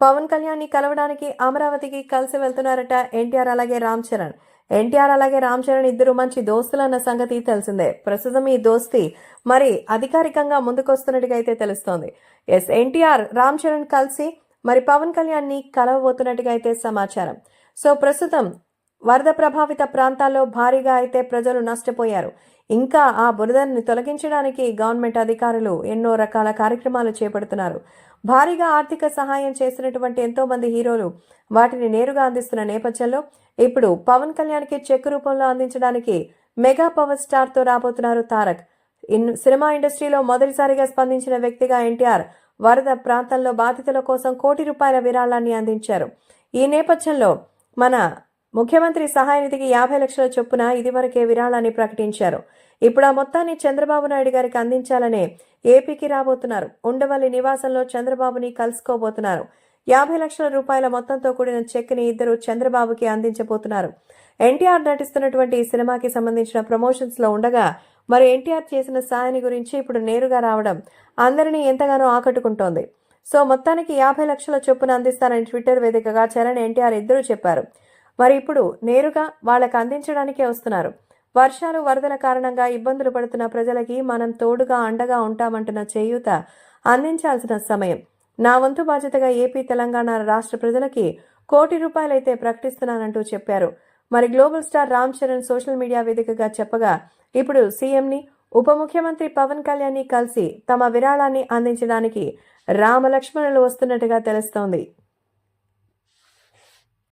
పవన్ కళ్యాణ్ ని కలవడానికి అమరావతికి కలిసి వెళ్తున్నారట ఎన్టీఆర్ అలాగే రామ్ చరణ్. ఎన్టీఆర్ అలాగే రామ్ చరణ్ ఇద్దరు మంచి దోస్తులన్న సంగతి తెలిసిందే. ప్రస్తుతం ఈ దోస్తి మరి అధికారికంగా ముందుకొస్తున్నట్టుగా అయితే తెలుస్తోంది. ఎన్టీఆర్ రామ్ చరణ్ కలిసి మరి పవన్ కళ్యాణ్ ని కలవబోతున్నట్టుగా అయితే సమాచారం. సో ప్రస్తుతం వరద ప్రభావిత ప్రాంతాల్లో భారీగా అయితే ప్రజలు నష్టపోయారు. ఇంకా ఆ బురదను తొలగించడానికి గవర్నమెంట్ అధికారులు ఎన్నో రకాల కార్యక్రమాలు చేపడుతున్నారు. భారీగా ఆర్థిక సహాయం చేసినటువంటి ఎంతో మంది హీరోలు వాటిని నేరుగా అందిస్తున్న నేపథ్యంలో ఇప్పుడు పవన్ కళ్యాణ్కి చెక్ రూపంలో అందించడానికి మెగా పవర్ స్టార్ తో రాబోతున్నారు తారక్. సినిమా ఇండస్ట్రీలో మొదటిసారిగా స్పందించిన వ్యక్తిగా ఎన్టీఆర్ వరద ప్రాంతంలో బాధితుల కోసం ₹1 కోటి విరాళాన్ని అందించారు. ఈ నేపథ్యంలో మన ముఖ్యమంత్రి సహాయ నిధికి 50 లక్షల చొప్పున ఇదివరకే విరాళాన్ని ప్రకటించారు. ఇప్పుడు ఆ మొత్తాన్ని చంద్రబాబు నాయుడు గారికి అందించాలనే ఏపీకి రాబోతున్నారు. ఉండవల్లి నివాసంలో చంద్రబాబుని కలుసుకోబోతున్నారు. 50 లక్షల రూపాయల మొత్తంతో కూడిన చెక్ ని ఇద్దరు చంద్రబాబుకి అందించబోతున్నారు. ఎన్టీఆర్ నటిస్తున్నటువంటి ఈ సినిమాకి సంబంధించిన ప్రమోషన్స్ లో ఉండగా మరి ఎన్టీఆర్ చేసిన సాయాన్ని గురించి ఇప్పుడు నేరుగా రావడం అందరినీ ఎంతగానో ఆకట్టుకుంటోంది. సో మొత్తానికి 50 లక్షల చొప్పున అందిస్తారని ట్విట్టర్ వేదికగా చరణ్ ఎన్టీఆర్ ఇద్దరు చెప్పారు. మరి ఇప్పుడు నేరుగా వాళ్ళకి అందించడానికే వస్తున్నారు. వర్షాలు వరదల కారణంగా ఇబ్బందులు పడుతున్న ప్రజలకి మనం తోడుగా అండగా ఉంటామంటున్న చేయూత అందించాల్సిన సమయం. నా వంతు బాధ్యతగా ఏపీ తెలంగాణ రాష్ట్ర ప్రజలకి ₹1 కోటి అయితే ప్రకటిస్తున్నానంటూ చెప్పారు. మరి global star Ram Charan social media వేదికగా చెప్పగా ఇప్పుడు సీఎంని ఉప ముఖ్యమంత్రి పవన్ కళ్యాణ్ ని కలిసి తమ విరాళాన్ని అందించడానికి రామలక్ష్మణులు వస్తున్నట్టుగా తెలుస్తోంది.